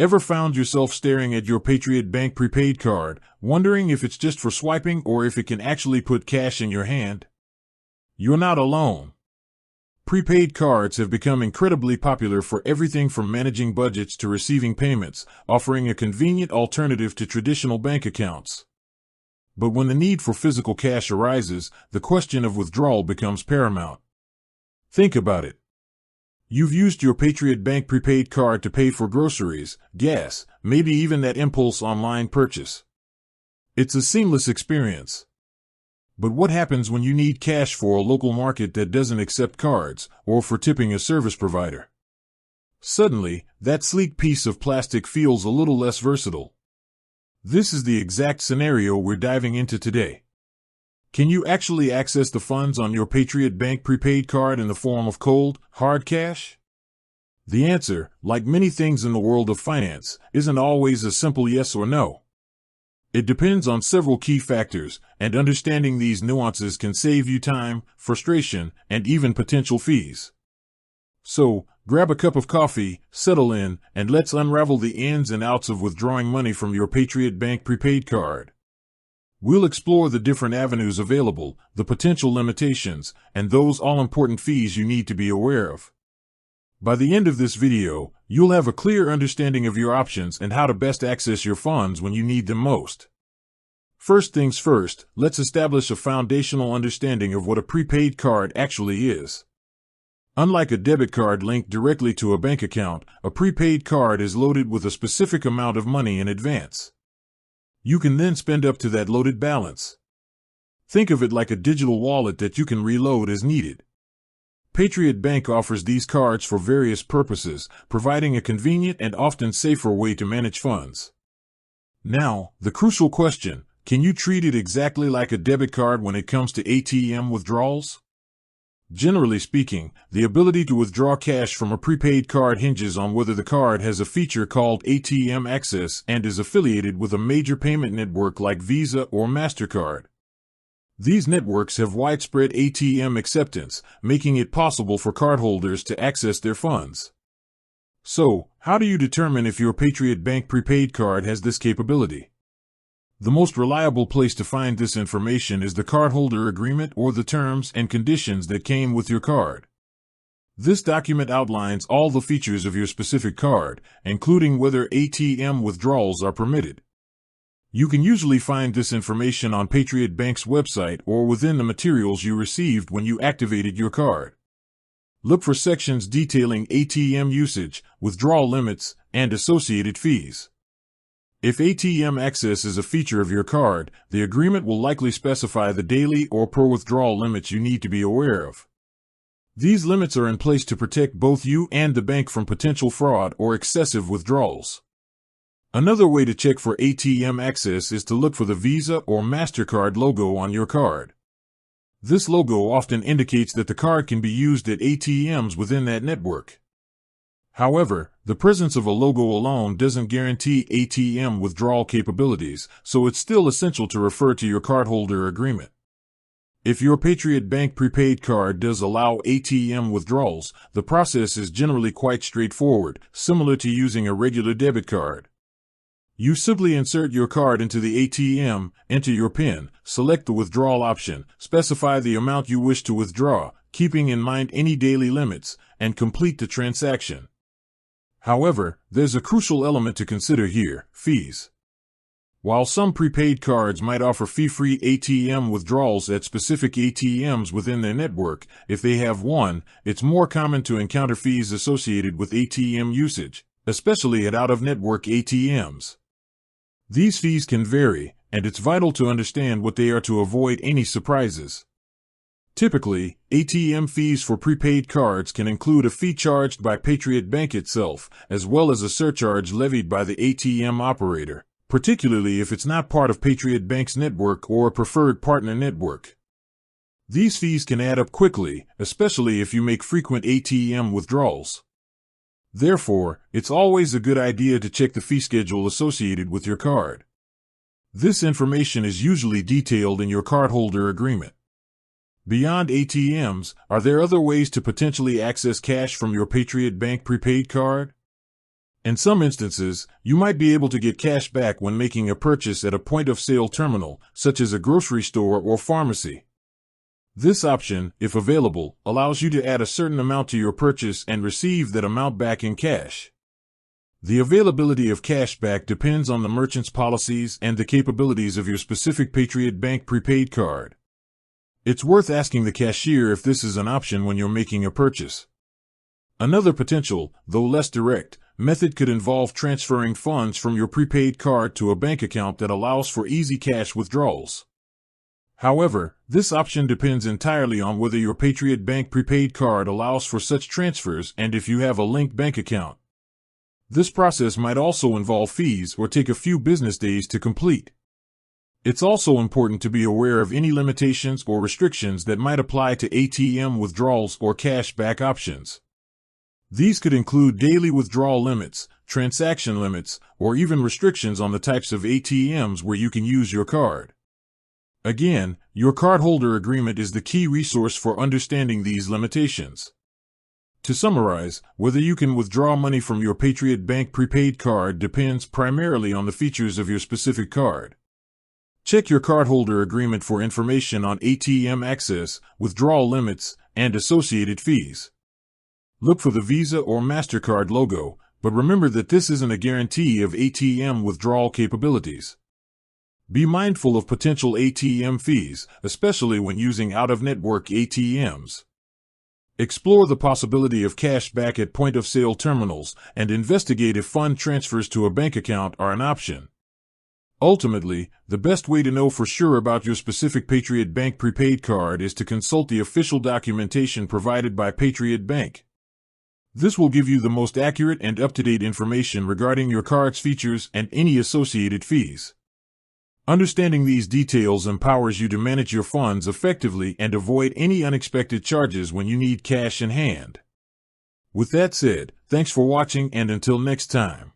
Ever found yourself staring at your Patriot Bank prepaid card, wondering if it's just for swiping or if it can actually put cash in your hand? You're not alone. Prepaid cards have become incredibly popular for everything from managing budgets to receiving payments, offering a convenient alternative to traditional bank accounts. But when the need for physical cash arises, the question of withdrawal becomes paramount. Think about it. You've used your Patriot Bank prepaid card to pay for groceries, gas, maybe even that impulse online purchase. It's a seamless experience. But what happens when you need cash for a local market that doesn't accept cards, or for tipping a service provider? Suddenly, that sleek piece of plastic feels a little less versatile. This is the exact scenario we're diving into today. Can you actually access the funds on your Patriot Bank prepaid card in the form of cold, hard cash? The answer, like many things in the world of finance, isn't always a simple yes or no. It depends on several key factors, and understanding these nuances can save you time, frustration, and even potential fees. So, grab a cup of coffee, settle in, and let's unravel the ins and outs of withdrawing money from your Patriot Bank prepaid card. We'll explore the different avenues available, the potential limitations, and those all-important fees you need to be aware of. By the end of this video, you'll have a clear understanding of your options and how to best access your funds when you need them most. First things first, let's establish a foundational understanding of what a prepaid card actually is. Unlike a debit card linked directly to a bank account, a prepaid card is loaded with a specific amount of money in advance. You can then spend up to that loaded balance. Think of it like a digital wallet that you can reload as needed. Patriot Bank offers these cards for various purposes, providing a convenient and often safer way to manage funds. Now, the crucial question, can you treat it exactly like a debit card when it comes to ATM withdrawals? Generally speaking, the ability to withdraw cash from a prepaid card hinges on whether the card has a feature called ATM Access and is affiliated with a major payment network like Visa or MasterCard. These networks have widespread ATM acceptance, making it possible for cardholders to access their funds. So, how do you determine if your Patriot Bank prepaid card has this capability? The most reliable place to find this information is the cardholder agreement or the terms and conditions that came with your card. This document outlines all the features of your specific card, including whether ATM withdrawals are permitted. You can usually find this information on Patriot Bank's website or within the materials you received when you activated your card. Look for sections detailing ATM usage, withdrawal limits, and associated fees. If ATM access is a feature of your card, the agreement will likely specify the daily or per withdrawal limits you need to be aware of. These limits are in place to protect both you and the bank from potential fraud or excessive withdrawals. Another way to check for ATM access is to look for the Visa or MasterCard logo on your card. This logo often indicates that the card can be used at ATMs within that network. However, the presence of a logo alone doesn't guarantee ATM withdrawal capabilities, so it's still essential to refer to your cardholder agreement. If your Patriot Bank prepaid card does allow ATM withdrawals, the process is generally quite straightforward, similar to using a regular debit card. You simply insert your card into the ATM, enter your PIN, select the withdrawal option, specify the amount you wish to withdraw, keeping in mind any daily limits, and complete the transaction. However, there's a crucial element to consider here: fees. While some prepaid cards might offer fee-free ATM withdrawals at specific ATMs within their network, if they have one, it's more common to encounter fees associated with ATM usage, especially at out-of-network ATMs. These fees can vary, and it's vital to understand what they are to avoid any surprises. Typically, ATM fees for prepaid cards can include a fee charged by Patriot Bank itself, as well as a surcharge levied by the ATM operator, particularly if it's not part of Patriot Bank's network or a preferred partner network. These fees can add up quickly, especially if you make frequent ATM withdrawals. Therefore, it's always a good idea to check the fee schedule associated with your card. This information is usually detailed in your cardholder agreement. Beyond ATMs, are there other ways to potentially access cash from your Patriot Bank prepaid card? In some instances, you might be able to get cash back when making a purchase at a point-of-sale terminal, such as a grocery store or pharmacy. This option, if available, allows you to add a certain amount to your purchase and receive that amount back in cash. The availability of cash back depends on the merchant's policies and the capabilities of your specific Patriot Bank prepaid card. It's worth asking the cashier if this is an option when you're making a purchase. Another potential, though less direct, method could involve transferring funds from your prepaid card to a bank account that allows for easy cash withdrawals. However, this option depends entirely on whether your Patriot Bank prepaid card allows for such transfers and if you have a linked bank account. This process might also involve fees or take a few business days to complete. It's also important to be aware of any limitations or restrictions that might apply to ATM withdrawals or cash back options. These could include daily withdrawal limits, transaction limits, or even restrictions on the types of ATMs where you can use your card. Again, your cardholder agreement is the key resource for understanding these limitations. To summarize, whether you can withdraw money from your Patriot Bank prepaid card depends primarily on the features of your specific card. Check your cardholder agreement for information on ATM access, withdrawal limits, and associated fees. Look for the Visa or MasterCard logo, but remember that this isn't a guarantee of ATM withdrawal capabilities. Be mindful of potential ATM fees, especially when using out-of-network ATMs. Explore the possibility of cash back at point-of-sale terminals and investigate if fund transfers to a bank account are an option. Ultimately, the best way to know for sure about your specific Patriot Bank prepaid card is to consult the official documentation provided by Patriot Bank. This will give you the most accurate and up-to-date information regarding your card's features and any associated fees. Understanding these details empowers you to manage your funds effectively and avoid any unexpected charges when you need cash in hand. With that said, thanks for watching and until next time.